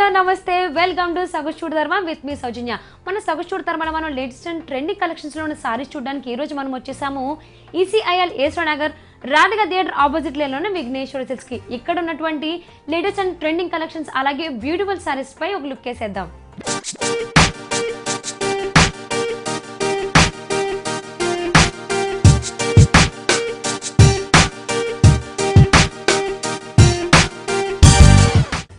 Hello నమస్తే welcome to సగటు చూడధర్మ with me సౌజన్య. మన సగటు చూడధర్మలో మనం లేటెస్ట్ అండ్ ట్రెండింగ్ కలెక్షన్స్లో ఉన్న సారీస్ చూడడానికి ఈ రోజు మనం వచ్చేసాము ECIL A S Rao Nagar Radhika theatre opposite లేన్లోనే విఘ్నేశ్వర సిల్క్స్కి. ఇక్కడ ఉన్నటువంటి లేటెస్ట్ అండ్ ట్రెండింగ్ కలెక్షన్స్ అలాగే బ్యూటిఫుల్ సారీస్ పై ఒక లుక్ వేసేద్దాం.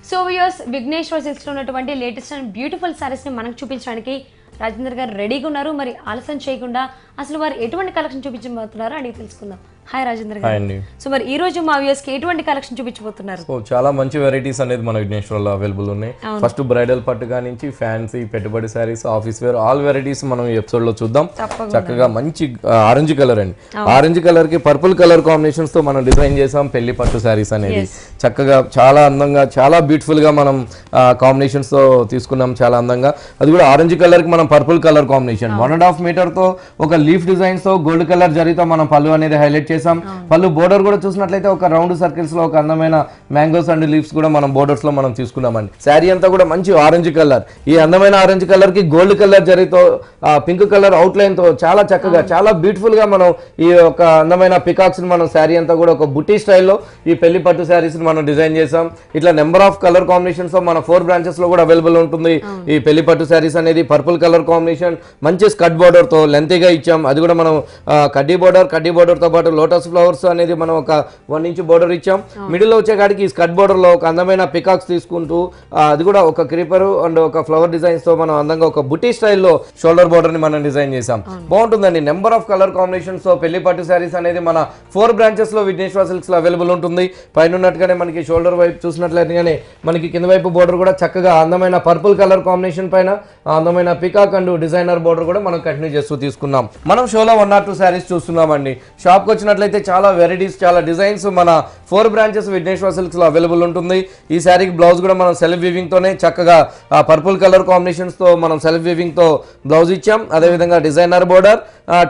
సో వ్యూయర్స్, విఘ్నేశ్వర సిల్క్స్లో ఉన్నటువంటి లేటెస్ట్ అండ్ బ్యూటిఫుల్ సారీస్ని మనకు చూపించడానికి రాజేందర్ గారు రెడీగా ఉన్నారు. మరి ఆలస్యం చేయకుండా అసలు వారు ఎటువంటి కలెక్షన్ చూపించబోతున్నారో అడిగి తెలుసుకుందాం. హాయ్ రాజేందర్ గారు. సో మరి ఈ రోజు మా వ్యూయర్స్ కి ఎటువంటి కలెక్షన్ చూపించబోతున్నారు? సో చాలా మంచి వెరైటీస్ అనేది మన విఘ్నేశ్వరలో అవైలబుల్ ఉన్నాయి. ఫస్ట్ బ్రైడల్ పట్టు నుంచి ఫ్యాన్సీ పెట్టుబడి saris, office wear, all varieties మనం ఈ ఎపిసోడ్ లో చూద్దాం. చక్కగా మంచి ఆరెంజ్ కలర్ అండి, ఆరెంజ్ కలర్ కి పర్పుల్ కలర్ కాంబినేషన్స్ తో మనం డిజైన్ చేసాం పెళ్లి పట్టు సారీస్ అనేది. చక్కగా చాలా అందంగా చాలా బ్యూటిఫుల్ గా మనం కాంబినేషన్స్ తో తీసుకున్నాం. చాలా అందంగా అది కూడా ఆరెంజ్ కలర్ కి మనం పర్పుల్ కలర్ కాంబినేషన్ 1.5 మీటర్ తో ఒక లీఫ్ డిజైన్స్ తో గోల్డ్ కలర్ జరీతో మనం పళ్ళు అనేది హైలైట్ చేసాం. పళ్ళు బోర్డర్ కూడా చూసినట్లయితే ఒక రౌండ్ సర్కిల్స్ లో ఒక అందమైన మ్యాంగోస్ అండ్ లీవ్స్ కూడా మనం బోర్డర్స్ లో మనం తీసుకున్నామండి. శారీ అంతా కూడా మంచి ఆరెంజ్ కలర్, ఈ అందమైన ఆరెంజ్ కలర్ కి గోల్డ్ కలర్ జరీతో పింక్ కలర్ అవుట్ లైన్ తో చాలా చక్కగా చాలా బ్యూటిఫుల్ గా మనం ఈ ఒక అందమైన పికాక్స్ ని మనం శారీ అంతా కూడా ఒక బుటీ స్టైల్లో ఈ పెళ్లి పట్టు శారీస్ ని మనం డిజైన్ చేసాం. ఇట్లా నెంబర్ ఆఫ్ కలర్ కాంబినేషన్స్ తో మన 4 బ్రాంచెస్ లో కూడా అవైలబుల్ ఉంటుంది ఈ పెళ్లి పట్టు శారీస్ అనేది. పర్పుల్ కలర్ కాంబినేషన్ మంచి స్కట్ బోర్డర్ తో లెంతీగా ఇచ్చాం. అది కూడా మనం కడ్డీ బోర్డర్ తో పాటు లోటస్ ఫ్లవర్స్ అనేది మనం ఒక 1 ఇంచ్ బోర్డర్ ఇచ్చాం. మిడిల్ లో వచ్చే కాడికి ఈ స్కట్ బోర్డర్ లో ఒక అందమైన పికాక్స్ తీసుకుంటూ అది కూడా ఒక క్రీపర్ అండ్ ఒక ఫ్లవర్ డిజైన్స్ తో మనం అందంగా ఒక బుటీ స్టైల్లో షోల్డర్ బోర్డర్ ని మనం డిజైన్ చేసాం. బాగుంటుందండి. నెంబర్ ఆఫ్ కలర్ కాంబినేషన్స్ తో పెళ్లి పట్టు శారీస్ అనేది మన 4 బ్రాంచెస్ లో విఘ్నేశ్వర సిల్క్స్ లో అవైలబుల్ ఉంటుంది. పైన ఉన్నట్టుగానే మనకి షోల్డర్ వైపు చూసినట్లయితే మనకి కింద వైపు బోర్డర్ కూడా చక్కగా అందమైన పర్పుల్ కలర్ కాంబినేషన్ పైన అందమైన పికాక్ అండ్ డిజైనర్ బోర్డర్ కూడా మనం కంటిన్యూ చేస్తూ తీసుకున్నాం. మనం షోలో 1 or 2 శారీస్ చూస్తున్నామండి. షాప్ కి వచ్చినట్లయితే చాలా వెరైటీస్ చాలా డిజైన్స్ మన 4 బ్రాంచెస్ విఘ్నేశ్వర సిల్క్స్ లో అవైలబుల్ ఉంటుంది. ఈ శారీకి బ్లౌజ్ కూడా మనం సెల్ఫ్ వీవింగ్ తోనే చక్కగా పర్పుల్ కలర్ కాంబినేషన్స్ తో మనం సెల్ఫ్ వీవింగ్ తో బ్లౌజ్ ఇచ్చాం. అదేవిధంగా డిజైనర్ బోర్డర్,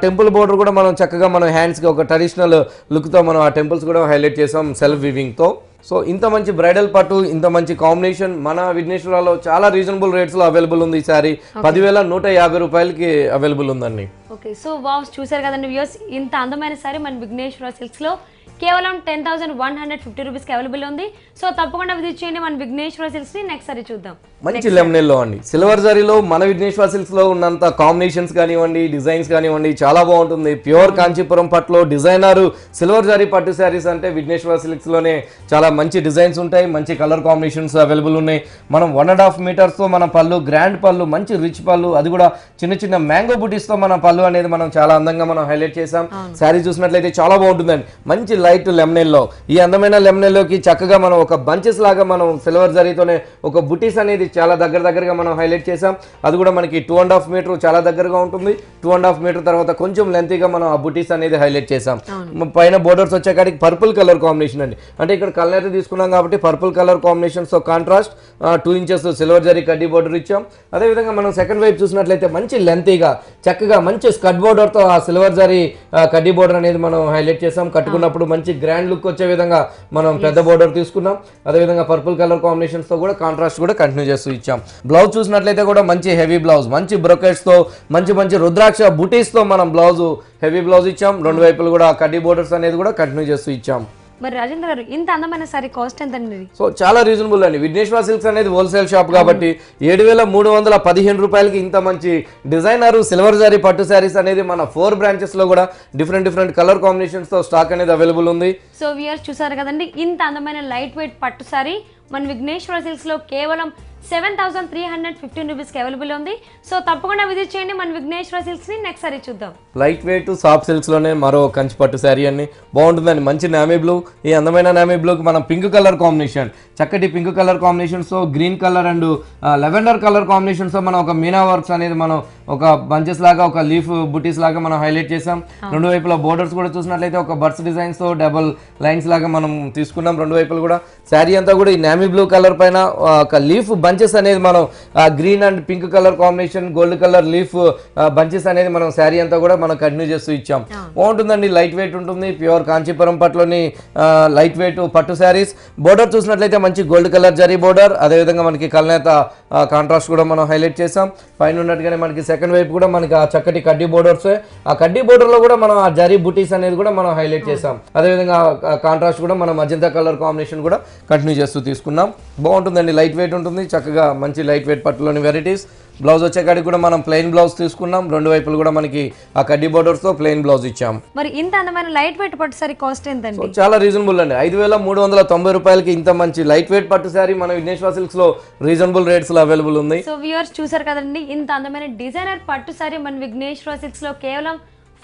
టెంపుల్ బోర్డర్ కూడా మనం చక్కగా మనం హ్యాండ్స్ కి ఒక ట్రెడిషనల్ లుక్ తో మనం ఆ టెంపుల్స్ కూడా హైలైట్ చేసాం సెల్ఫ్ వీవింగ్ తో. సో ఇంత మంచి బ్రైడల్ పట్టు ఇంత మంచి కాంబినేషన్ మన విఘ్నేశ్వరలో చాలా రీజనబుల్ రేట్స్ లో అవైలబుల్ ఉంది. ఈ సారీ 10,150 రూపాయలకి అవైలబుల్ ఉందండి. ఓకే, సో వావ్, చూసారు కదండి వ్యూయర్స్, ఇంత అందమైన సారీ మన విఘ్నేశ్వర సిల్క్స్ లో కేవలం 10,150 రూపీస్కి అవైలబుల్ ఉంది. సో తప్పకుండా విజిట్ చేయండి మన విఘ్నేశ్వర సిల్క్స్ ని. నెక్స్ట్ సారీ చూద్దాం. మంచి లెమనెల్లో అండి, సిల్వర్ జరీలో మన విఘ్నేశ్వర సిల్క్స్ లో ఉన్నంత కాంబినేషన్స్ కానివ్వండి, డిజైన్స్ కానివ్వండి చాలా బాగుంటుంది. ప్యూర్ కాంచీపురం పట్టులో డిజైనర్ సిల్వర్ జరీ పట్టు శారీస్ అంటే విఘ్నేశ్వర సిల్క్స్ లోనే చాలా మంచి డిజైన్స్ ఉంటాయి, మంచి కలర్ కాంబినేషన్స్ అవైలబుల్ ఉన్నాయి. మనం 1.5 మీటర్స్ తో మన పళ్ళు గ్రాండ్ పళ్ళు, మంచి రిచ్ పళ్ళు, అది కూడా చిన్న చిన్న మ్యాంగో బుటీస్ తో మన పళ్ళు అనేది మనం చాలా అందంగా మనం హైలైట్ చేసాం. శారీ చూసినట్లయితే చాలా బాగుంటుందండి. మంచి లైట్ లెమనెల్లో, ఈ అందమైన లెమనెల్లోకి చక్కగా మనం ఒక బంచెస్ లాగా మనం సిల్వర్ జరీతోనే ఒక బుటీస్ అనేది చాలా దగ్గరగా మనం హైలైట్ చేసాం. అది కూడా మనకి 2.5 మీటర్ చాలా దగ్గరగా ఉంటుంది. 2.5 మీటర్ తర్వాత కొంచెం లెంతీగా మనం ఆ బుటీస్ అనేది హైలైట్ చేసాం. పైన బోర్డర్స్ వచ్చేకాడికి పర్పుల్ కలర్ కాంబినేషన్ అండి, అంటే ఇక్కడ కలర్ తీసుకున్నాం కాబట్టి పర్పుల్ కలర్ కాంబినేషన్స్ తో కాంట్రాస్ట్ 2 ఇంచెస్ సిల్వర్ జరీ కడ్డీ బోర్డర్ ఇచ్చాం. అదేవిధంగా మనం సెకండ్ వైపు చూసినట్లయితే మంచి లెంతీగా చక్కగా మంచి స్కట్ బోర్డర్ తో ఆ సిల్వర్ జరీ కడ్డీ బోర్డర్ అనేది మనం హైలైట్ చేసాం. కట్టుకున్నప్పుడు మంచి గ్రాండ్ లుక్ వచ్చే విధంగా మనం పెద్ద బోర్డర్ తీసుకున్నాం. అదేవిధంగా పర్పుల్ కలర్ కాంబినేషన్స్ తో కూడా కాంట్రాస్ట్ కూడా కంటిన్యూ చేస్తూ ఇచ్చాం. బ్లౌజ్ చూసినట్లయితే కూడా మంచి హెవీ బ్లౌజ్, మంచి బ్రోకెట్స్ తో మంచి రుద్రాక్ష బుటీస్ తో మనం బ్లౌజ్ హెవీ బ్లౌజ్ ఇచ్చాం. 2 వైపులు కూడా కడ్డీ బోర్డర్స్ అనేది కూడా కంటిన్యూ చేస్తూ ఇచ్చాం. మరి రాజేంద్ర గారు, ఇంత అందమైన సారీ కాస్ట్ ఎంత అండి? సో చాలా రీజనబుల్ అండి. విఘ్నేశ్వర సిల్క్స్ అనేది హోల్సేల్ షాప్ కాబట్టి 7,315 రూపాయలకి ఇంత మంచి డిజైనర్ సిల్వర్ జరీ పట్టు శారీస్ అనేది మన 4 బ్రాంచెస్ లో కూడా డిఫరెంట్ కలర్ కాంబినేషన్స్ తో స్టాక్ అనేది అవైలబుల్ ఉంది. సో వ్యూయర్స్ చూసారు కదండి, ఇంత అందమైన లైట్ వెయిట్ పట్టు సారీ మన విఘ్నేశ్వర సిల్క్స్ లో కేవలం 7,315 రూపీస్కి అవైలబుల్ ఉంది. సో తప్పకుండా విజిట్ చేయండి మన విఘ్నేశ్వర సిల్క్స్ ని. నెక్స్ట్ సారీ చూద్దాం. లైట్ వెయిట్ సాఫ్ట్ సిల్క్స్ లోనే మరో కంచి పట్టు శారీ అండి, బాగుంటుందండి. మంచి నామీ బ్లూ, ఈ అందమైన నామీ బ్లూకి మనం పింక్ కలర్ కాంబినేషన్, చక్కటి పింక్ కలర్ కాంబినేషన్స్ తో green colour and lavender colour combinations తో మనం ఒక మీనా వర్క్స్ అనేది మనం ఒక బంచెస్ లాగా ఒక లీఫ్ బుటీస్ లాగా మనం హైలైట్ చేసాం. రెండు వైపులా బోర్డర్స్ కూడా చూసినట్లయితే ఒక బర్డ్స్ డిజైన్స్ తో డబుల్ లైన్స్ లాగా మనం తీసుకున్నాం. రెండు వైపులు కూడా శారీ అంతా కూడా ఈ నేమీ బ్లూ కలర్ పైన ఒక లీఫ్ బంచెస్ అనేది మనం green and pink colour combination gold colour leaf bunches అనేది మనం శారీ అంతా కూడా మనం కంటిన్యూ చేస్తూ ఇచ్చాం. బాగుంటుందండి, లైట్ వెయిట్ ఉంటుంది, ప్యూర్ కాంచీపురం పట్టులోని లైట్ వెయిట్ పట్టు శారీస్. బోర్డర్ చూసినట్లయితే మంచి గోల్డ్ కలర్ జరీ బోర్డర్, అదేవిధంగా మనకి కల్నేత కాంట్రాస్ట్ కూడా మనం హైలైట్ చేసాం. పైన ఉన్నట్టుగానే మనకి సెకండ్ వైపు కూడా మనకి ఆ చక్కటి కడ్డీ బోర్డర్స్, ఆ కడ్డీ బోర్డర్ లో కూడా మనం ఆ జరీ బుటీస్ అనేది కూడా మనం హైలైట్ చేసాం. అదేవిధంగా కాంట్రాస్ట్ కూడా మనం మజంతా కలర్ కాంబినేషన్ కూడా కంటిన్యూ చేస్తూ తీసుకున్నాం. బాగుంటుందండి, లైట్ వెయిట్ ఉంటుంది, చక్కగా మంచి లైట్ వెయిట్ పట్టులోని వెరైటీస్. బ్లౌజ్ వచ్చేకాడికి కూడా మనం ప్లెయిన్ బ్లౌజ్ తీసుకున్నాం. రెండు వైపులు కూడా మనకి ఆ కడ్డీ బోర్డర్స్ తో ప్లెయిన్ బ్లౌజ్ ఇచ్చాం. మరి ఇంత అందమైన లైట్ వెయిట్ పట్టు సారీ కాస్ట్ ఎంతండి? చాలా రీజనబుల్ అండి, 5,390 రూపాయలకి ఇంత మంచి లైట్ వెయిట్ పట్టు శారీ మన విఘ్నేశ్వర సిల్క్స్ లో రీజనబుల్ రేట్స్ లో అవైలబుల్ ఉంది. సో వ్యూవర్స్ చూసారు కదండి, ఇంత అందమైన డిజైనర్ పట్టు శారీ మన విఘ్నేశ్వర సిల్క్స్ లో కేవలం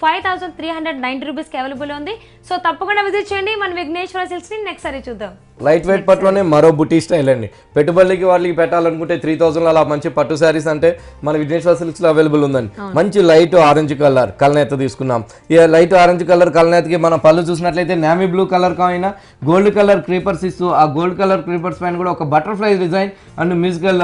5,390 రూపీస్కి అవైలబుల్ ఉంది. సో తప్పకుండా విజిట్ చేయండి మన విఘ్నేశ్వర సిల్క్స్ ని. నెక్స్ట్ సారీ చూద్దాం. లైట్ వెయిట్ పట్టులోనే మరో బుటీ స్టైల్ అండి. పెట్టుబడికి వాళ్ళకి పెట్టాలనుకుంటే 3,000 అలా మంచి పట్టు శారీస్ అంటే మన విఘ్నేశ్వర సిల్క్స్ లో అవైలబుల్ ఉందండి. మంచి లైట్ ఆరెంజ్ కలర్ కల్నేత తీసుకున్నాం. ఈ లైట్ ఆరెంజ్ కలర్ కల్నేతకి మన పళ్ళు చూసినట్లయితే నేమీ బ్లూ కలర్ కాయిన గోల్డ్ కలర్ క్రీపర్స్ ఇస్తూ ఆ గోల్డ్ కలర్ క్రీపర్స్ పైన కూడా ఒక బటర్ఫ్లై డిజైన్ అండ్ మ్యూజికల్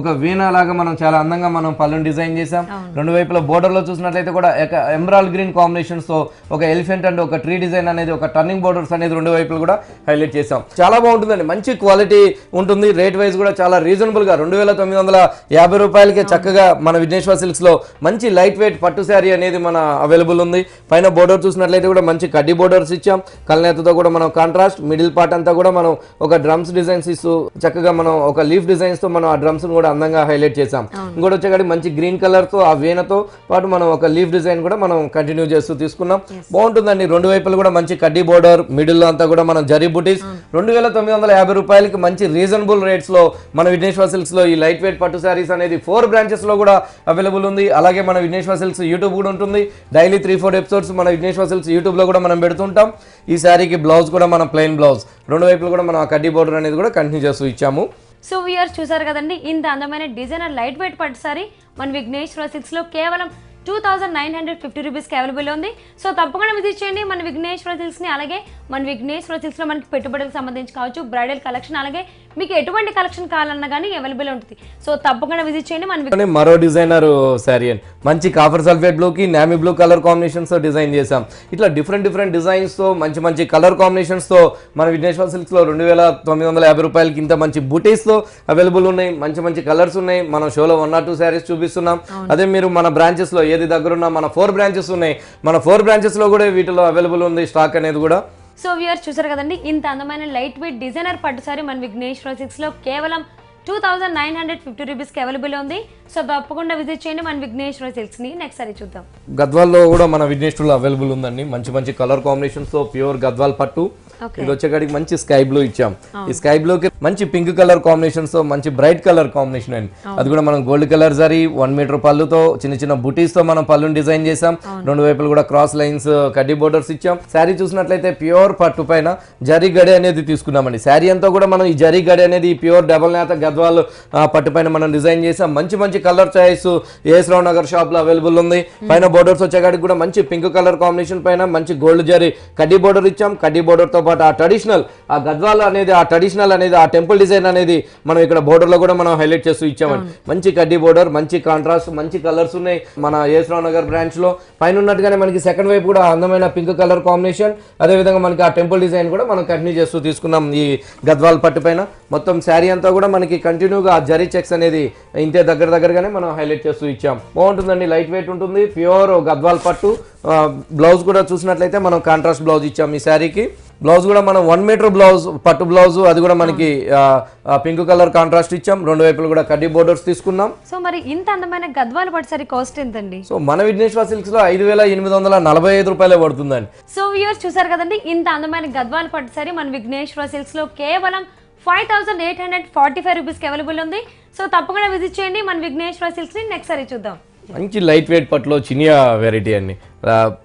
ఒక వీణా లాగా మనం చాలా అందంగా మనం పళ్ళుని డిజైన్ చేసాం. రెండు వైపుల బోర్డర్ లో చూసినట్లయితే కూడా ఎమరాల్డ్ గ్రీన్ కాంబినేషన్స్ తో ఒక ఎలిఫెంట్ అండ్ ఒక ట్రీ డిజైన్ అనేది ఒక టర్నింగ్ బోర్డర్స్ అనేది రెండు వైపులు కూడా హైలైట్ చేసాం. చాలా బాగుంటుందండి, మంచి క్వాలిటీ ఉంటుంది. రేట్ వైజ్ కూడా చాలా రీజనబుల్ గా 2,950 రూపాయలకి చక్కగా మన విఘ్నేశ్వర సిల్క్స్ లో మంచి లైట్ వెయిట్ పట్టు శారీ అనేది మన అవైలబుల్ ఉంది. పైన బోర్డర్ చూసినట్లయితే కూడా మంచి కడ్డీ బోర్డర్స్ ఇచ్చాం. కల్నేతతో కూడా మనం కాంట్రాస్ట్, మిడిల్ పార్ట్ అంతా కూడా మనం ఒక డ్రమ్స్ డిజైన్స్ ఇస్తూ చక్కగా మనం ఒక లీఫ్ డిజైన్స్ తో మనం ఆ డ్రమ్స్ కూడా అందంగా హైలైట్ చేసాం. ఇంకోటి వచ్చేకాడి మంచి గ్రీన్ కలర్ తో ఆ వీణతో పాటు మనం ఒక లీఫ్ డిజైన్ కూడా మనం కంటిన్యూ చేస్తూ తీసుకున్నాం. బాగుంటుందండి, రెండు వైపులు కూడా మంచి కడ్డీ బోర్డర్, మిడిల్ అంతా కూడా మనం జరీ బుటీస్. 2,950 రూపాయలకి మంచి రీజనబుల్ రేట్స్ లో మన విఘ్నేశ్వర సిల్క్స్ లో ఈ లైట్ వెయిట్ పట్టు శారీస్ అనేది 4 బ్రాంచెస్ లో కూడా అవైలబుల్ ఉంది. అలాగే మన విఘ్నేశ్వర సిల్క్స్ యూట్యూబ్ కూడా ఉంటుంది. డైలీ 3-4 ఎపిసోడ్స్ మన విఘ్నేశ్వర సిల్క్స్ యూట్యూబ్ లో కూడా మనం పెడుతుంటాం. ఈ శారీకి బ్లౌజ్ కూడా మనం ప్లెయిన్ బ్లౌజ్, రెండు వైపులు కూడా మనం ఆ కడ్డీ బోర్డర్ అనేది కూడా కంటిన్యూ చేస్తూ ఇచ్చాము. సో వ్యూయర్స్ చూసారు కదండి, ఇంత అందమైన డిజైనర్ లైట్ వెయిట్ పట్టు సారీ మన విఘ్నేశ్వర సిల్క్స్ లో కేవలం 2,950 రూపీస్కి అవైలబుల్ ఉంది. సో తప్పకుండా విజిట్ చేయండి మన విఘ్నేశ్వర సిల్క్స్ని. అలాగే మన విఘ్నేశ్వర సిల్క్స్లో మనకి పెట్టుబడులకు సంబంధించి కావచ్చు, బ్రైడల్ కలెక్షన్, అలాగే మీకు ఎటువంటి కలెక్షన్ కావాలన్నా కానీ అవైలబుల్ ఉంటుంది. సో తప్పకుండా విజిట్ చేయండి మన మరో డిజైనర్ శారీ అండి. మంచి కాఫర్ సల్ఫేట్ బ్లూకి నేమీ బ్లూ కలర్ కాంబినేషన్స్ తో డిజైన్ చేసాం. ఇట్లా డిఫరెంట్ డిజైన్స్ తో మంచి కలర్ కాంబినేషన్స్ తో మన విఘ్నేశ్వర సిల్క్స్ లో 2,950 రూపాయలకి ఇంత మంచి బూటీస్ తో అవైలబుల్ ఉన్నాయి. మంచి కలర్స్ ఉన్నాయి. మనం షోలో 1 or 2 శారీస్ చూపిస్తున్నాం. అదే మీరు మన బ్రాంచెస్ లో ఏది దగ్గర ఉన్న మన 4 బ్రాంచెస్ ఉన్నాయి. మన 4 బ్రాంచెస్ లో కూడా వీటిలో అవైలబుల్ ఉంది స్టాక్ అనేది కూడా. సో వ్యూయర్స్ చూసారు కదండి, ఇంత అందమైన లైట్ వెయిట్ డిజైనర్ పట్టు సారీ మన విఘ్నేశ్వర సిల్క్స్ లో కేవలం 2,950 రూపీస్కి అవైలబుల్ ఉంది. సో తప్పకుండా విజిట్ చేయండి మన విఘ్నేశ్వర సిల్క్స్ ని. నెక్స్ట్ సారీ చూద్దాం. గద్వాల్లో కూడా మన విఘ్నేశ్వరులో అవైలబుల్ ఉందండి. మంచి కలర్ కాంబినేషన్స్ తో ప్యూర్ గద్వాల్ పట్టు. ఇది వచ్చేకాడికి మంచి స్కై బ్లూ ఇచ్చాం. ఈ స్కై బ్లూ కి మంచి పింక్ కలర్ కాంబినేషన్స్ తో మంచి బ్రైట్ కలర్ కాంబినేషన్ అండి. అది కూడా మనం గోల్డ్ కలర్ జరీ 1 మీటర్ పళ్ళుతో చిన్న బుటీస్ తో మనం పళ్ళుని డిజైన్ చేసాం. రెండు వైపులు కూడా క్రాస్ లైన్స్ కడ్డీ బోర్డర్స్ ఇచ్చాం. శారీ చూసినట్లయితే ప్యూర్ పట్టు పైన జరీ గడి అనేది తీసుకున్నామండి. శారీ అంతా కూడా మనం ఈ జరీ గడి అనేది ప్యూర్ డబల్ నేత గద్వాల్ పట్టు పైన మనం డిజైన్ చేసాం. మంచి కలర్ చాయిస్ ఏఎస్ రావు నగర్ షాప్ లో అవైలబుల్ ఉంది. పైన బోర్డర్స్ వచ్చేకాడికి కూడా మంచి పింక్ కలర్ కాంబినేషన్ పైన మంచి గోల్డ్ జరీ కడ్డీ బోర్డర్ ఇచ్చాం. కడ్డీ బోర్డర్ తో పాటు ఆ ట్రెడిషనల్ ఆ గద్వాల్ అనేది ఆ టెంపుల్ డిజైన్ అనేది మనం ఇక్కడ బోర్డర్ లో కూడా మనం హైలైట్ చేస్తూ ఇచ్చామండి. మంచి కడ్డీ బోర్డర్, మంచి కాంట్రాస్ట్, మంచి కలర్స్ ఉన్నాయి మన ఏఎస్ రావు నగర్ బ్రాంచ్ లో. పైన ఉన్నట్టుగానే మనకి సెకండ్ వైపు కూడా అందమైన పింక్ కలర్ కాంబినేషన్, అదే విధంగా మనకి ఆ టెంపుల్ డిజైన్ కూడా మనం కంటిన్యూ చేస్తూ తీసుకున్నాం. ఈ గద్వాల్ పట్టు పైన మొత్తం శారీ అంతా కూడా మనకి కంటిన్యూగా ఆ జరీ చెక్స్ అనేది ఇంతే దగ్గరగానే మనం హైలైట్ చేస్తూ ఇచ్చాం. బాగుంటుందండి, లైట్ వెయిట్ ఉంటుంది, ప్యూర్ గద్వాల్ పట్టు. బ్లౌజ్ కూడా చూసినట్లయితే మనం కాంట్రాస్ట్ బ్లౌజ్ ఇచ్చాం. ఈ శారీకి బ్లౌజ్ కూడా మనం 1 మీటర్ బ్లౌజ్ పట్టు బ్లౌజ్, అది కూడా మనకి పింక్ కలర్ కాంట్రాస్ట్ ఇచ్చాం. రెండు వైపులు కూడా కడ్డీ బోర్డర్స్ తీసుకున్నాం. సో మరి ఇంత అందమైన గద్వాల పట్టు సారీ కాస్ట్ ఎంతండి? సో మన విఘ్నేశ్వర సిల్క్స్ లో 5,845 రూపాయలే పడుతుందండి. సో వ్యూయర్స్ చూసారు కదండి, ఇంత అందమైన గద్వాల పట్టు సారీ మన విఘ్నేశ్వర సిల్క్స్ లో కేవలం 5,845 రూపీస్కి అవైలబుల్ ఉంది. సో తప్పకుండా విజిట్ చేయండి మన విఘ్నేశ్వర సిల్క్స్ ని. నెక్స్ట్ సారీ చూద్దాం. మంచి లైట్ వెయిట్ పట్టులో చినియా వెరైటీ అండి.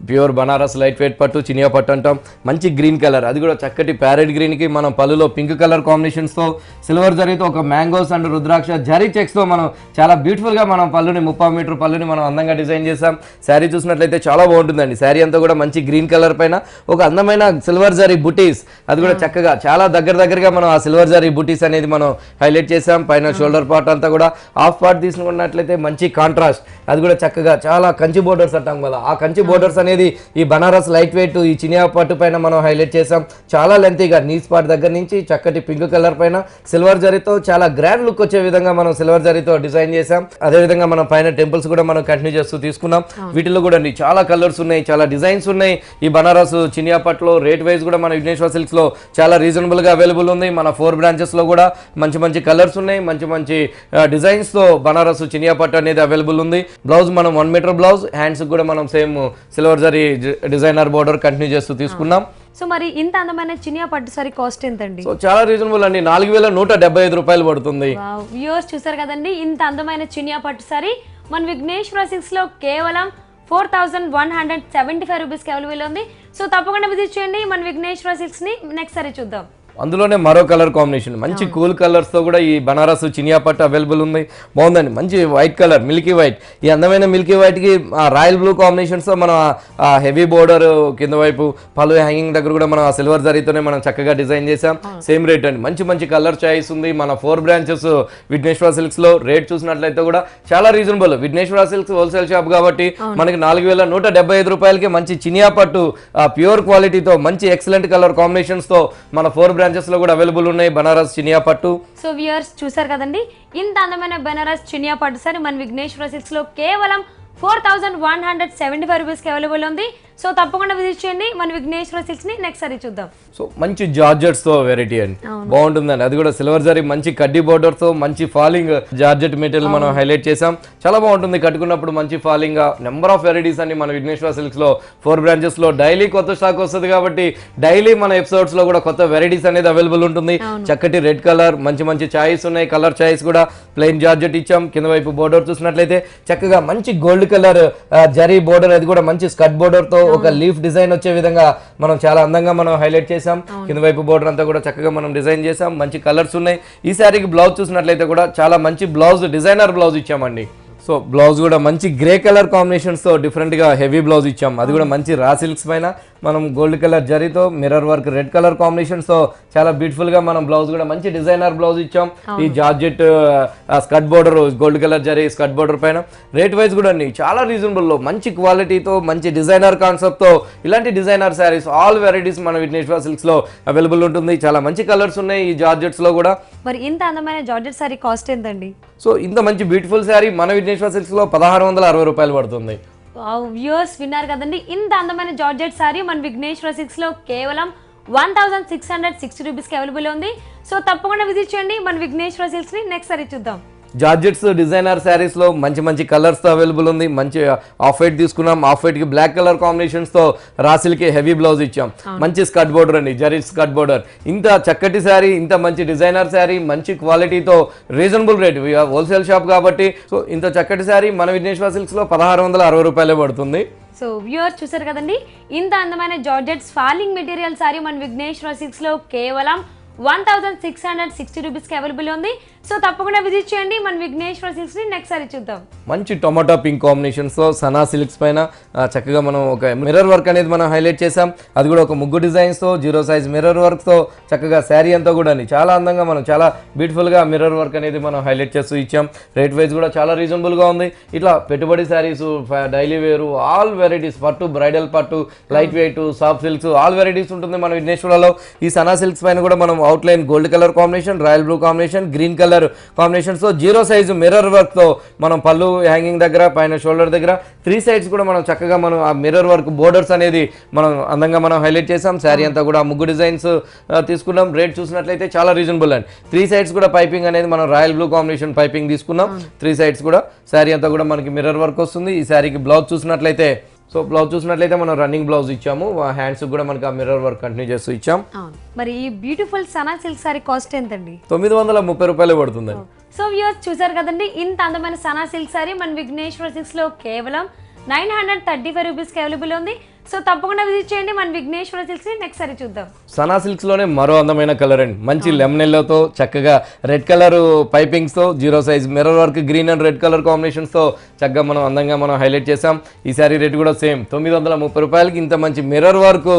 ప్యూర్ బనారస్ లైట్ వెయిట్ పట్టు చినియా పట్టు అంటాం. మంచి గ్రీన్ కలర్, అది కూడా చక్కటి ప్యారెట్ గ్రీన్కి మనం పళ్ళులో పింక్ కలర్ కాంబినేషన్స్తో సిల్వర్ జరీతో ఒక మ్యాంగోస్ అండ్ రుద్రాక్ష జరీ చెక్స్తో మనం చాలా బ్యూటిఫుల్గా మనం పళ్ళుని 30 మీటర్ పళ్ళుని మనం అందంగా డిజైన్ చేసాం. శారీ చూసినట్లయితే చాలా బాగుంటుందండి. శారీ అంతా కూడా మంచి గ్రీన్ కలర్ పైన ఒక అందమైన సిల్వర్ జరీ బుటీస్, అది కూడా చక్కగా చాలా దగ్గరగా మనం ఆ సిల్వర్ జరీ బుటీస్ అనేది మనం హైలైట్ చేసాం. పైన షోల్డర్ పార్ట్ అంతా కూడా హాఫ్ పార్ట్ తీసుకున్నట్లయితే మంచి కాంట్రాస్ట్, అది కూడా చక్కగా చాలా కంచి బోర్డర్స్ అంటాం కదా, ఆ కంచి బోర్డర్స్ అనేది ఈ బనారస్ లైట్ వెయిట్ ఈ చినియా పట్టు పైన మనం హైలైట్ చేసాం. చాలా లెంతీగా నీస్ పార్ట్ దగ్గర నుంచి చక్కటి పింక్ కలర్ పైన సిల్వర్ జరీతో చాలా గ్రాండ్ లుక్ వచ్చే విధంగా మనం సిల్వర్ జరీతో డిజైన్ చేసాం. అదే విధంగా మనం పైన టెంపుల్స్ కూడా మనం కంటిన్యూ చేస్తూ తీసుకున్నాం. వీటిలో కూడా చాలా కలర్స్ ఉన్నాయి, చాలా డిజైన్స్ ఉన్నాయి. ఈ బనారస్ చినియా పట్టులో రేట్ వైజ్ కూడా మన విఘ్నేశ్వర సిల్క్స్ లో చాలా రీజనబుల్ గా అవైలబుల్ ఉంది. మన 4 బ్రాంచెస్ లో కూడా మంచి కలర్స్ ఉన్నాయి, మంచి డిజైన్స్ తో బనారస్ చినియా పట్టు అనేది అవైలబుల్ ఉంది. బ్లౌజ్ మనం 1 మీటర్ బ్లౌజ్, హ్యాండ్స్ కూడా మనం same silver zari designer border continue చేస్తూ తీసుకున్నాం. సో మరి ఇంత అందమైన చినియా పట్టు సారీ కాస్ట్ ఎంతండి? సో చాలా రీజనబుల్ అండి, 4175 రూపాయలు పడుతుంది. వ్యూవర్స్ చూసారు కదండి, ఇంత అందమైన చినియా పట్టు సారీ మన విఘ్నేశ్వర సిల్క్స్ లో కేవలం 4175 రూపీస్కి అవైలబుల్ ఉంది. సో తప్పకుండా విజిట్ చేయండి మన విఘ్నేశ్వర సిల్క్స్ ని. నెక్స్ట్ సారీ చూద్దాం. అందులోనే మరో కలర్ కాంబినేషన్ మంచి కూల్ కలర్స్ తో కూడా ఈ బనారస్ చినియా పట్టు అవైలబుల్ ఉంది. బాగుందండి, మంచి వైట్ కలర్ మిల్కీ వైట్. ఈ అందమైన మిల్కీ వైట్ కి రాయల్ బ్లూ కాంబినేషన్స్ తో మనం హెవీ బోర్డర్ కింద వైపు పళ్ళు హ్యాంగింగ్ దగ్గర కూడా మనం సిల్వర్ జరీతోనే మనం చక్కగా డిజైన్ చేసాం. సేమ్ రేట్ అండి, మంచి కలర్ చాయిస్ ఉంది. మన 4 బ్రాంచెస్ విఘ్నేశ్వర సిల్క్స్ లో రేట్ చూసినట్లయితే కూడా చాలా reasonable. Vighneshwara Silks wholesale shop కాబట్టి మనకి 4175 రూపాయలకి మంచి చినియా పట్టు ప్యూర్ క్వాలిటీతో మంచి ఎక్సలెంట్ కలర్ కాంబినేషన్స్ తో మన 4 బ్రాంచెస్ లో కూడా అవైలబుల్ ఉన్నాయి బనారస్ చినియా పట్టు. సో వ్యూయర్స్ చూసారు కదండి, ఇంత అందమైన బనారస్ చినియా పట్టు సారీ మన విఘ్నేశ్వర సిల్క్స్ లో కేవలం 4175 రూపీస్కి అవైలబుల్ ఉంది. సో తప్పకుండా విజిట్ చేయండి మన విఘ్నేశ్వర సిల్క్స్ ని. నెక్స్ట్ సారీ చూద్దాం. సో మంచి జార్జెట్స్ తో వెరైటీ అండి, బాగుంటుందండి. అది కూడా సిల్వర్ జరీ మంచి కడ్డీ బోర్డర్ తో మంచి ఫాలింగ్ జార్జెట్ మెటీరియల్ మనం హైలైట్ చేసాం. చాలా బాగుంటుంది కట్టుకున్నప్పుడు, మంచి ఫాలింగ్. నెంబర్ ఆఫ్ వెరైటీస్ అన్ని మన విఘ్నేశ్వర సిల్క్స్ లో 4 బ్రాంచెస్ లో డైలీ కొత్త స్టాక్ వస్తుంది కాబట్టి డైలీ మన ఎపిసోడ్స్ లో కూడా కొత్త వెరైటీస్ అనేది అవైలబుల్ ఉంటుంది. చక్కటి రెడ్ కలర్ మంచి చాయిస్ ఉన్నాయి. కలర్ చాయిస్ కూడా ప్లెయిన్ జార్జెట్ ఇచ్చాం. కింద వైపు బోర్డర్ చూసినట్లయితే చక్కగా మంచి గోల్డ్ కలర్ జరీ బోర్డర్, అది కూడా మంచి స్కర్ట్ బోర్డర్ తో ఒక లీఫ్ డిజైన్ వచ్చే విధంగా మనం చాలా అందంగా మనం హైలైట్ చేసాం. కింద వైపు బోర్డర్ అంతా కూడా చక్కగా మనం డిజైన్ చేసాం. మంచి కలర్స్ ఉన్నాయి. ఈ శారీకి బ్లౌజ్ చూసినట్లయితే కూడా చాలా మంచి బ్లౌజ్, డిజైనర్ బ్లౌజ్ ఇచ్చామండి. సో బ్లౌజ్ కూడా మంచి గ్రే కలర్ కాంబినేషన్స్ తో డిఫరెంట్ గా హెవీ బ్లౌజ్ ఇచ్చాం. అది కూడా మంచి రా సిల్క్స్ పైన మనం గోల్డ్ కలర్ జరీతో mirror work red colour combinations తో చాలా బ్యూటిఫుల్ గా మనం బ్లౌజ్ కూడా మంచి డిజైనర్ బ్లౌజ్ ఇచ్చాం. ఈ georgette skirt border gold colour zari skirt border పైన రేట్ వైజ్ కూడా చాలా రీజనబుల్ లో మంచి క్వాలిటీతో మంచి డిజైనర్ కాన్సెప్ట్ తో ఇలాంటి డిజైనర్ శారీస్ ఆల్ వెరైటీస్ మన విఘ్నేశ్వర సిల్క్స్ లో అవైలబుల్ ఉంటుంది. చాలా మంచి కలర్స్ ఉన్నాయి ఈ జార్జెట్స్ లో కూడా. మరి ఇంత అందమైన జార్జెట్ సారీ కాస్ట్ ఎంతండి? సో ఇంత మంచి బ్యూటిఫుల్ శారీ మన విఘ్నేశ్వర సిల్క్స్ లో 1660 రూపాయలు పడుతుంది. వ్యూయర్స్ విన్నారు కదండి, ఇంత అందమైన జార్జెట్ సారీ మన విఘ్నేశ్వర సిల్క్స్ లో కేవలం 1660 రూపీస్కి అవైలబుల్ ఉంది. సో తప్పకుండా విజిట్ చేయండి మన విఘ్నేశ్వర సిల్క్స్ ని. నెక్స్ట్ సారీ చూద్దాం. జార్జెట్స్ డిజైనర్ శారీస్ లో మంచి కలర్స్ తో అవైలబుల్ ఉంది. మంచి ఆఫ్ వైట్ తీసుకున్నాం. ఆఫ్ వైట్ కి బ్లాక్ కలర్ కాంబినేషన్స్ తో రాసిల్కి హెవీ బ్లౌజ్ ఇచ్చాం. మంచి స్కర్ట్ బోర్డర్ అండి, జరీ స్కర్ట్ బోర్డర్. ఇంత చక్కటి శారీ, ఇంత మంచి డిజైనర్ శారీ, మంచి క్వాలిటీతో రీజనబుల్ రేట్, హోల్సేల్ షాప్ కాబట్టి. సో ఇంత చక్కటి శారీ మన విఘ్నేశ్వర సిల్క్స్ లో 1660 రూపాయలే పడుతుంది. సో వ్యూయర్స్ చూసారు కదండి, ఇంత అందమైన జార్జెట్స్ ఫాలింగ్ మెటీరియల్ సారీ మన విఘ్నేశ్వర సిల్క్స్ లో కేవలం 1660 రూపీస్కి అవైలబుల్ ఉంది. సో తప్పకుండా విజిట్ చేయండి మన విఘ్నేశ్వర సిల్క్స్ ని. నెక్స్ట్ సారీ చూద్దాం. మంచి టొమాటో పింక్ కాంబినేషన్స్ తో సనా సిల్క్స్ పైన చక్కగా మనం ఒక మిర్రర్ వర్క్ అనేది మనం హైలైట్ చేసాం. అది కూడా ఒక ముగ్గు డిజైన్స్ తో 0 సైజ్ మిర్రర్ వర్క్ తో చక్కగా శారీ అంతా కూడా చాలా అందంగా మనం చాలా బ్యూటిఫుల్ గా మిర్రర్ వర్క్ అనేది మనం హైలైట్ చేస్తూ ఇచ్చాం. రేట్ వైజ్ కూడా చాలా రీజనబుల్ గా ఉంది. ఇట్లా పెట్టుబడి శారీస్, డైలీ వేరు, ఆల్ వెరైటీస్, పట్టు, బ్రైడల్ పట్టు, light weight, soft silks, all varieties ఉంటుంది మన విఘ్నేశ్వరలో. ఈ సనా సిల్క్స్ పైన కూడా మనం outline gold colour combination, royal blue combination, green colour combinations తో 0 సైజ్ మిర్రర్ వర్క్ తో మనం పళ్ళు హ్యాంగింగ్ దగ్గర, పైన షోల్డర్ దగ్గర 3 సైడ్స్ కూడా మనం చక్కగా మనం ఆ మిర్రర్ వర్క్ బోర్డర్స్ అనేది మనం అందంగా మనం హైలైట్ చేసాం. శారీ అంతా కూడా ముగ్గు డిజైన్స్ తీసుకున్నాం. రేట్ చూసినట్లయితే చాలా రీజనబుల్ అండి. 3 సైడ్స్ కూడా పైపింగ్ అనేది మనం రాయల్ బ్లూ కాంబినేషన్ పైపింగ్ తీసుకున్నాం. 3 సైడ్స్ కూడా శారీ అంతా కూడా మనకి మిర్రర్ వర్క్ వస్తుంది. ఈ శారీకి బ్లౌజ్ చూసినట్లయితే, సో బ్లౌజ్ చూసినట్లయితే మనం రన్నింగ్ బ్లౌజ్ ఇచ్చాము. హ్యాండ్స్ కూడా మనకి ఆ మిర్రర్ వర్క్ కంటిన్యూ చేస్తూ ఇచ్చాం. మరి ఈ beautiful Sana silk sorry cost ఎంతండి? 930 రూపాయలు పడుతుంది. సో వ్యూయర్స్ చూసారు కదండి, ఇంత అందమైన సనా సిల్క్ సారీ మన విఘ్నేశ్వర సిల్క్స్ లో కేవలం 935 రూపీస్కి అవైలబుల్ ఉంది. సో తప్పకుండా విజిట్ చేయండి మన విఘ్నేశ్వర సిల్క్స్ ని. నెక్స్ట్ సారీ చూద్దాం. సనా సిల్క్స్ లోనే మరో అందమైన కలర్ అండి. మంచి లెమన్ ఎల్లోతో చక్కగా రెడ్ కలర్ పైపింగ్స్ తో 0 size mirror work green and red colour combinations తో చక్కగా మనం అందంగా మనం హైలైట్ చేసాం. ఈ సారీ రేట్ కూడా సేమ్ 930 రూపాయలకి ఇంత మంచి mirror work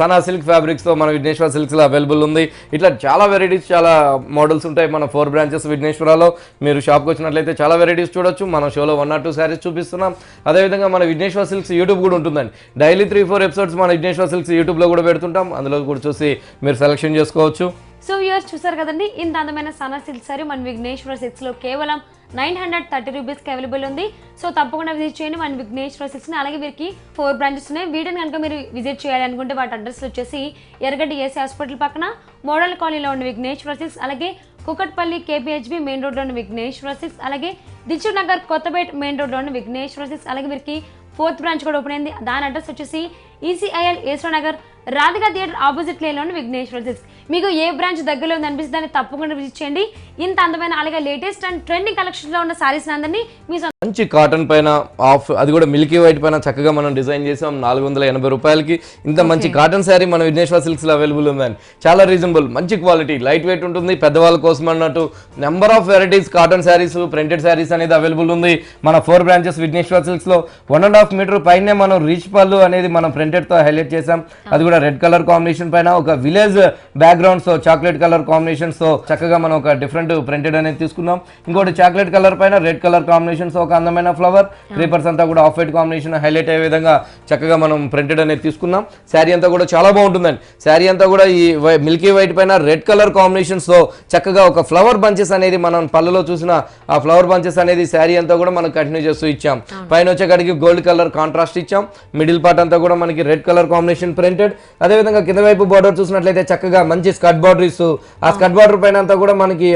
Sana silk fabrics తో మన విఘ్నేశ్వర సిల్క్స్ లో అవైలబుల్ ఉంది. ఇట్లా చాలా వెరైటీస్ చాలా మోడల్స్ ఉంటాయి మన 4 బ్రాంచెస్ విఘ్నేశ్వరలో. మీరు షాప్కి వచ్చినట్లయితే చాలా వెరైటీస్ చూడొచ్చు. మనం షోలో 1 or 2 సారీస్ చూపిస్తున్నాం. అదేవిధంగా మన విఘ్నేశ్వర సిల్క్స్ యూట్యూబ్ కూడా ఉంటుందండి. డైలీ 3-4 ఎపిసోడ్స్ మన విఘ్నేశ్వర సిల్క్స్ యూట్యూబ్లో కూడా పెడుతుంటాం. అందులో కూడా చూసి మీరు సెలెక్షన్ చేసుకోవచ్చు. సో వ్యూవర్స్ చూసారు కదండి, ఇంత అందమైన సనా సిల్క్ సారీ మన విఘ్నేశ్వర సిల్క్స్ లో కేవలం 930 రూపీస్కి అవైలబుల్ ఉంది. సో తప్పకుండా విజిట్ చేయండి మన విఘ్నేశ్వర సిల్క్స్ని. అలాగే వీరికి 4 బ్రాంచెస్ ఉన్నాయి. వీటిని కనుక మీరు విజిట్ చేయాలనుకుంటే వాటి అడ్రస్లు వచ్చేసి ఎర్రగడ్డ ఏసీ హాస్పిటల్ పక్కన మోడల్ కాలనీలో ఉన్న విఘ్నేశ్వర సిల్క్స్, అలాగే కుకట్పల్లి కేపీహెచ్బి మెయిన్ రోడ్లో ఉన్న విఘ్నేశ్వర సిల్క్స్, అలాగే దిల్సుఖ్ నగర్ కొత్తపేట మెయిన్ రోడ్లో ఉన్న విఘ్నేశ్వర సిల్క్స్. అలాగే వీరికి 4th బ్రాంచ్ కూడా ఓపెన్ అయింది. దాని అడ్రస్ వచ్చేసి ECIL A S Rao Nagar Radhika theatre opposite లేన్లోని విఘ్నేశ్వర సిల్క్స్. మీకు ఏ బ్రాంచ్ దగ్గరలో ఉంది అనిపిస్తుంది దాన్ని తప్పకుండా విజిట్ చేయండి. ఇంత అందమైన అలాగే లేటెస్ట్ అండ్ ట్రెండింగ్ కలెక్షన్లో ఉన్న సారీస్ అందరినీ మీ మంచి కాటన్ పైన ఆఫ్ అది కూడా మిల్కీ వైట్ పైన చక్కగా మనం డిజైన్ చేసాం. 480 రూపాయలకి ఇంత మంచి కాటన్ శారీ మన విఘ్నేశ్వర సిల్క్స్ లో అవైలబుల్ ఉందండి. చాలా రీజనబుల్, మంచి క్వాలిటీ, లైట్ వెయిట్ ఉంటుంది. పెద్దవాళ్ళ కోసం అన్నట్టు number of varieties cotton saris printed saris అనేది అవైలబుల్ ఉంది మన 4 బ్రాంచెస్ విఘ్నేశ్వర సిల్క్స్ లో. 1.5 మీటర్ పైనే మనం రీచ్ పళ్ళు అనేది మనం ప్రింటెడ్ తో హైలైట్ చేసాం. అది కూడా రెడ్ కలర్ కాంబినేషన్ పైన ఒక విలేజ్ బ్యాక్గ్రౌండ్స్ తో చాక్లెట్ కలర్ కాంబినేషన్స్ తో చక్కగా మనం ఒక డిఫరెంట్ ప్రింటెడ్ అనేది తీసుకున్నాం. ఇంకోటి చాక్లెట్ కలర్ పైన రెడ్ కలర్ కాంబినేషన్స్ ఒక అందమైన ఫ్లవర్ క్రీపర్స్ అంతా కూడా ఆఫ్ వైట్ కాంబినేషన్ హైలైట్ అయ్యే విధంగా చక్కగా మనం ప్రింటెడ్ అనేది తీసుకున్నాం. శారీ అంతా కూడా చాలా బాగుంటుందండి. శారీ అంతా కూడా ఈ మిల్కీ వైట్ పైన రెడ్ కలర్ కాంబినేషన్స్ తో చక్కగా ఒక ఫ్లవర్ బంచెస్ అనేది మనం పళ్ళలో చూసిన ఆ ఫ్లవర్ బంచెస్ అనేది శారీ అంతా కూడా మనం కంటిన్యూ చేస్తూ ఇచ్చాం. పైన వచ్చేకాడికి గోల్డ్ కలర్ కాంట్రాస్ట్ ఇచ్చాం. మిడిల్ పార్ట్ అంతా కూడా మనకి రెడ్ కలర్ కాంబినేషన్ ప్రింటెడ్. అదేవిధంగా కింద వైపు బార్డర్ చూసినట్లయితే చక్కగా మంచి స్కర్ట్ బార్డర్ ఇస్తూ ఆ స్కర్ట్ బార్డర్ పైన అంతా కూడా మనకి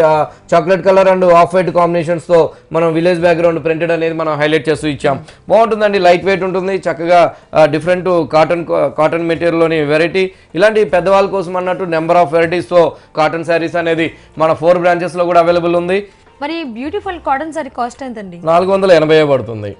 chocolate colour and off white combinations తో మనం విలేజ్ బ్యాక్గ్రౌండ్ ప్రింటెడ్ అనేది మనం హైలైట్ చేస్తూ ఇచ్చాం. బాగుంటుందండి, లైట్ వెయిట్ ఉంటుంది. చక్కగా డిఫరెంట్ కాటన్ మెటీరియల్లోని వెరైటీ. ఇలాంటి పెద్దవాళ్ళ కోసం అన్నట్టు నెంబర్ ఆఫ్ వెరైటీస్ తో కాటన్ శారీస్ అనేది మన 4 బ్రాంచెస్ లో కూడా అవైలబుల్ ఉంది. మరి బ్యూటిఫుల్ కాటన్ సారీ కాస్ట్ ఎంతండి? 480 పడుతుంది.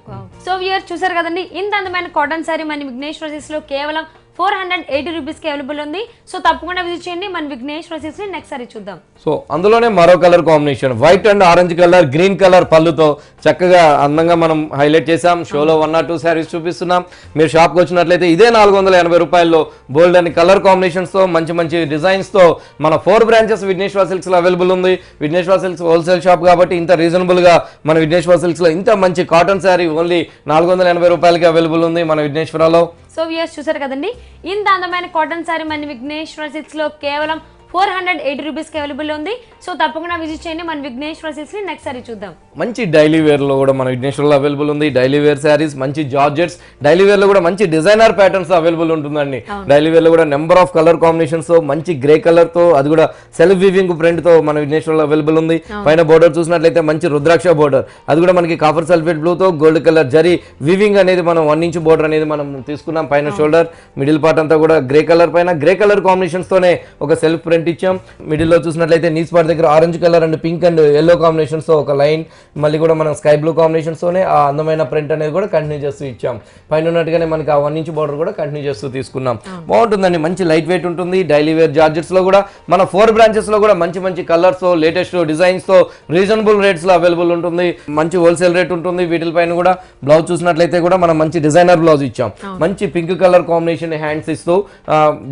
సో వ్యూయర్స్ చూసారు కదండి, ఇంత అందమైన కాటన్ సారీ మన విఘ్నేశ్వర సిల్క్స్ లో కేవలం 480 రూపీస్కి అవైలబుల్ ఉంది. సో తప్పకుండా విజిట్ చేయండి మన విఘ్నేశ్వర సిల్క్స్ ని. నెక్స్ట్ సారీ చూద్దాం. సో అందులోనే మరో colour combination white and orange colour green colour పళ్ళుతో చక్కగా అందంగా మనం హైలైట్ చేసాం. షోలో 1 or 2 శారీస్ చూపిస్తున్నాం. మీరు షాప్కి వచ్చినట్లయితే ఇదే 480 రూపాయల్లో బోల్డ్ అని కలర్ కాంబినేషన్స్ తో మంచి మంచి డిజైన్స్ తో మన 4 బ్రాంచెస్ విఘ్నేశ్వర సిల్క్స్ లో అవైలబుల్ ఉంది. విఘ్నేశ్వర సిల్క్స్ హోల్సేల్ షాప్ కాబట్టి ఇంత రీజనబుల్ గా మన విఘ్నేశ్వర సిల్క్స్ లో ఇంత మంచి కాటన్ శారీ ఓన్లీ 480 రూపాయలకి అవైలబుల్ ఉంది మన విఘ్నేశ్వరలో. సో వ్యూయర్స్ చూసారు కదండి, ఇంత అందమైన కాటన్ సారీ మన విఘ్నేశ్వర సిల్క్స్ లో కేవలం 480 రూపీస్కి అవైలబుల్ ఉంది. సో తప్పకుండా విజిట్ చేయండి మన విఘ్నేశ్వర సిల్క్స్ ని. నెక్స్ట్ సారీ చూద్దాం. మంచి డైలీ వేర్ లో కూడా మన విఘ్నేశ్వరలో అవైలబుల్ ఉంది. డైలీ వేర్ శారీస్, మంచి జార్జెట్స్, డైలీ వేర్ లో కూడా మంచి డిజైనర్ ప్యాటర్న్స్ అవైలబుల్ ఉంటుందండి. డైలీ వేర్ లో కూడా నెంబర్ ఆఫ్ కలర్ కాంబినేషన్స్ తో మంచి గ్రే కలర్ తో అది కూడా సెల్ఫ్ వీవింగ్ ప్రింట్ తో మన విఘ్నేశ్వరలో అవైలబుల్ ఉంది. పైన బోర్డర్ చూసినట్లయితే మంచి రుద్రాక్ష బోర్డర్, అది కూడా మనకి కాపర్ సల్ఫేట్ బ్లూ తో గోల్డ్ కలర్ జరీ వీవింగ్ అనేది మనం 1 ఇంచ్ బోర్డర్ అనేది మనం తీసుకున్నాం. పైన షోల్డర్ మిడిల్ పార్ట్ అంతా కూడా గ్రే కలర్ పైన గ్రే కలర్ కాంబినేషన్స్ తోనే ఒక సెల్ఫ్ ప్రింట్ ఇచ్చాం. మిడిల్ లో చూసినట్లయితే నీస్ పార్ట్ దగ్గర orange colour and pink and yellow combinations తో ఒక లైన్, మళ్ళీ కూడా మనం స్కై బ్లూ కాంబినేషన్స్ తోనే ఆ అందమైన ప్రింట్ అనేది కూడా కంటిన్యూ చేస్తూ ఇచ్చాం. పైన ఉన్నట్టుగానే మనకి ఆ 1 ఇంచ్ బార్డర్ కూడా కంటిన్యూ చేస్తూ తీసుకున్నాం. బాగుంటుందండి, మంచి లైట్ వెయిట్ ఉంటుంది. డైలీ వేర్ జార్జెట్స్ లో కూడా మన 4 బ్రాంచెస్ లో కూడా మంచి మంచి కలర్స్ తో లేటెస్ట్ డిజైన్స్ తో రీజనబుల్ రేట్స్ లో అవైలబుల్ ఉంటుంది. మంచి హోల్సేల్ రేట్ ఉంటుంది. వీటిపైన కూడా బ్లౌజ్ చూసినట్లయితే కూడా మనం మంచి డిజైనర్ బ్లౌజ్ ఇచ్చాం. మంచి పింక్ కలర్ కాంబినేషన్ హ్యాండ్స్ ఇస్తూ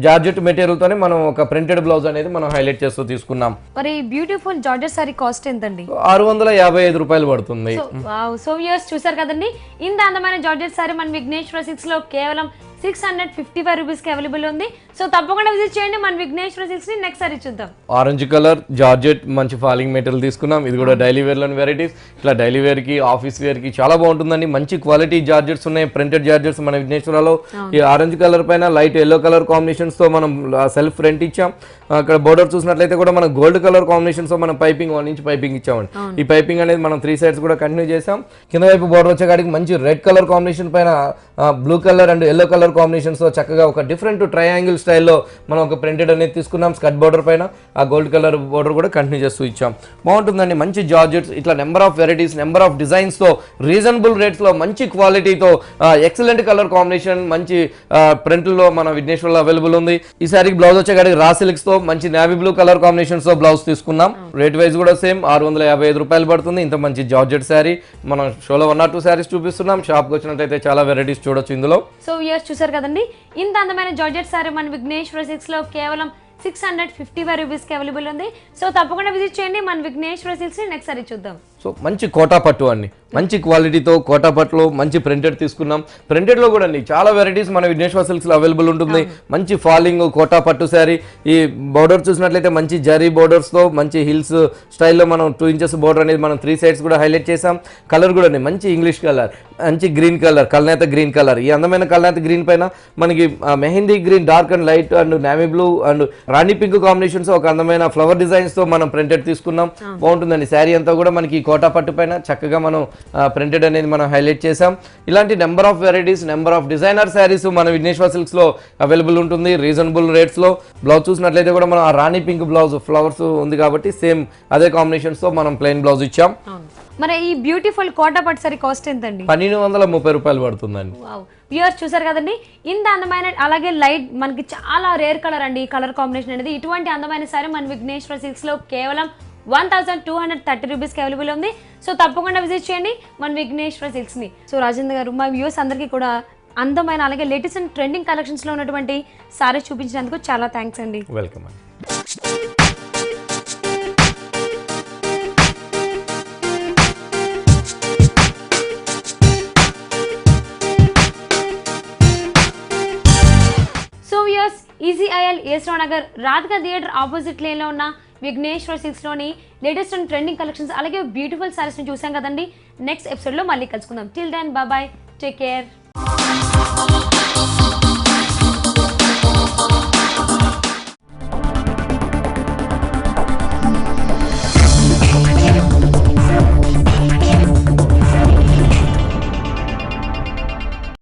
జార్జెట్ మెటీరియల్ తోనే మనం ఒక ప్రింటెడ్ బ్లౌజ్ అనేది మనం హైలైట్ చేస్తూ తీసుకున్నాం. మరి బ్యూటిఫుల్ జార్జెట్ సారీ కాస్ట్ ఎంతండి? 655 రూపాయలు పడుతుంది. సో వ్యూయర్స్ చూసారు కదండి, ఇంత అందమైన జార్జెట్ సారీ మన విఘ్నేశ్వర సిల్క్స్ లో కేవలం 655 రూపీస్కి అవైలబుల్ ఉంది. సో తప్పకుండా విజిట్ చేయండి మన విఘ్నేశ్వర సిల్క్స్ ని. నెక్స్ట్ సారీ చూద్దాం. ఆరెంజ్ కలర్ జార్జెట్ మంచి ఫాలింగ్ మెటీరియల్ తీసుకున్నాం. ఇది కూడా డైలీ వేర్ లోని వెరైటీస్. ఇట్లా డైలీ వేర్ కి ఆఫీస్ వేర్ కి చాలా బాగుంటుందండి. మంచి క్వాలిటీ జార్జెట్స్ ఉన్నాయి, ప్రింటెడ్ జార్జెట్స్ మన విఘ్నేశ్వరలో. ఈ ఆరెంజ్ కలర్ పైన లైట్ ఎల్లో కలర్ కాంబినేషన్స్ తో మనం సెల్ఫ్ ప్రింట్ ఇచ్చాం. అక్కడ బోర్డర్ చూసినట్లయితే కూడా మనం గోల్డ్ కలర్ కాంబినేషన్స్ తో మనం పైపింగ్ 1 ఇంచ్ పైపింగ్ ఇచ్చామండి. ఈ పైపింగ్ అనేది మనం 3 సైడ్స్ కూడా కంటిన్యూ చేసాం. కింద వైపు బోర్డర్ వచ్చేకాడికి మంచి రెడ్ కలర్ కాంబినేషన్ పైన blue colour and yellow colour colour combinations తో చక్కగా ఒక డిఫరెంట్ ట్రయాంగిల్ స్టైల్లో మనం ఒక ప్రింటెడ్ అనేది తీసుకున్నాం. స్కర్ట్ బోర్డర్ పైన ఆ గోల్డ్ కలర్ బోర్డర్ కూడా కంటిన్యూ చేస్తూ ఇచ్చాం. బాగుంటుందండి. మంచి జార్జెట్స్, ఇట్లా number of varieties, number of designs తో రీజనబుల్ రేట్స్ లో మంచి క్వాలిటీతో ఎక్సలెంట్ కలర్ కాంబినేషన్ మంచి ప్రింట్లో మన విఘ్నేశ్వర్లో అవైలబుల్ ఉంది. ఈ సారీకి బ్లౌజ్ వచ్చేకాడికి రా సిల్క్స్ తో మంచి నేవీ బ్లూ కలర్ కాంబినేషన్స్ తో బ్లౌజ్ తీసుకున్నాం. రేట్ వైజ్ కూడా సేమ్ 655 రూపాయలు పడుతుంది. ఇంత మంచి జార్జెట్ శారీ మనం షోలో 1 or 2 శారీస్ చూపిస్తున్నాం. షాప్కి వచ్చినట్టయితే చాలా వెరైటీస్ చూడొచ్చు ఇందులో. సో ఇయర్స్ చూసారు కదండి, ఇంత అందమైన జార్జెట్ శారీ మన విఘ్నేశ్వర సిల్క్స్ లో కేవలం 655 రూపీస్కి అవైలబుల్ ఉంది. సో తప్పకుండా విజిట్ చేయండి మన విఘ్నేశ్వర సిల్క్స్. నెక్స్ట్ సారీ చూద్దాం. సో మంచి కోటా పట్టు అండి, మంచి క్వాలిటీతో కోటా పట్టులో మంచి ప్రింటెడ్ తీసుకున్నాం. ప్రింటెడ్లో కూడా అండి చాలా వెరైటీస్ మన విఘ్నేశ్వర సిల్క్స్లో అవైలబుల్ ఉంటుంది. మంచి ఫాలింగ్ కోటా పట్టు శారీ. ఈ బోర్డర్ చూసినట్లయితే మంచి జరీ బోర్డర్స్తో మంచి హిల్స్ స్టైల్లో మనం 2 inches బోర్డర్ అనేది మనం 3 sides కూడా హైలైట్ చేసాం. కలర్ కూడా మంచి ఇంగ్లీష్ కలర్, మంచి గ్రీన్ కలర్, కల్నేత గ్రీన్ కలర్. ఈ అందమైన కల్నేత గ్రీన్ పైన మనకి mehndi green, dark and light and navy blue and Rani pink combinations ఒక అందమైన ఫ్లవర్ డిజైన్స్ తో మనం ప్రింటెడ్ తీసుకున్నాం. బాగుంటుందండి. శారీ అంతా కూడా మనకి కోటా పట్టు పైన చక్కగా మనం ప్రింటెడ్ అనేది మనం హైలైట్ చేసాం. ఇలాంటి number of varieties, number of designer saris మన విఘ్నేశ్వర సిల్క్స్ లో అవైలబుల్ ఉంటుంది రీజనబుల్ రేట్స్ లో. బ్లౌజ్ చూసినట్లయితే కూడా మనం ఆ రాణి పింక్ బ్లౌజ్ ఫ్లవర్స్ ఉంది కాబట్టి సేమ్ అదే కాంబినేషన్స్ తో మనం ప్లెయిన్ బ్లౌజ్ ఇచ్చాం. మరి ఈ బ్యూటిఫుల్ కోటా పట్టు సారీ కాస్ట్ ఎంతండి? 1230 రూపాయలు పడుతుందండి. వ్యూవర్స్ చూసారు కదండి, ఇంత అందమైన అలాగే లైట్ మనకి చాలా రేర్ కలర్ అండి ఈ కలర్ కాంబినేషన్ అనేది. ఇటువంటి అందమైన సారీ మన విఘ్నేశ్వర సిల్క్స్ లో కేవలం 1230 రూపీస్కి అవైలబుల్ ఉంది. సో తప్పకుండా విజిట్ చేయండి మన విఘ్నేశ్వర సిల్క్స్ ని. సో రాజేంద్ర గారు, మా వ్యూవర్స్ అందరికీ కూడా అందమైన అలాగే లేటెస్ట్ అండ్ ట్రెండింగ్ కలెక్షన్స్ లో ఉన్నటువంటి సారీస్ చూపించినందుకు చాలా థ్యాంక్స్ అండి. వెల్కమ్ అండి. ECIL A S Rao Nagar Radhika theatre opposite lane లో ఉన్న విఘ్నేశ్వర సిల్క్స్ లోని లేటెస్ట్ అండ్ ట్రెండింగ్ కలెక్షన్స్ అలాగే బ్యూటిఫుల్ సారీస్ ని చూసాం కదండి. నెక్స్ట్ ఎపిసోడ్ లో మళ్ళీ కలుసుకుందాం. Till then bye bye, take care.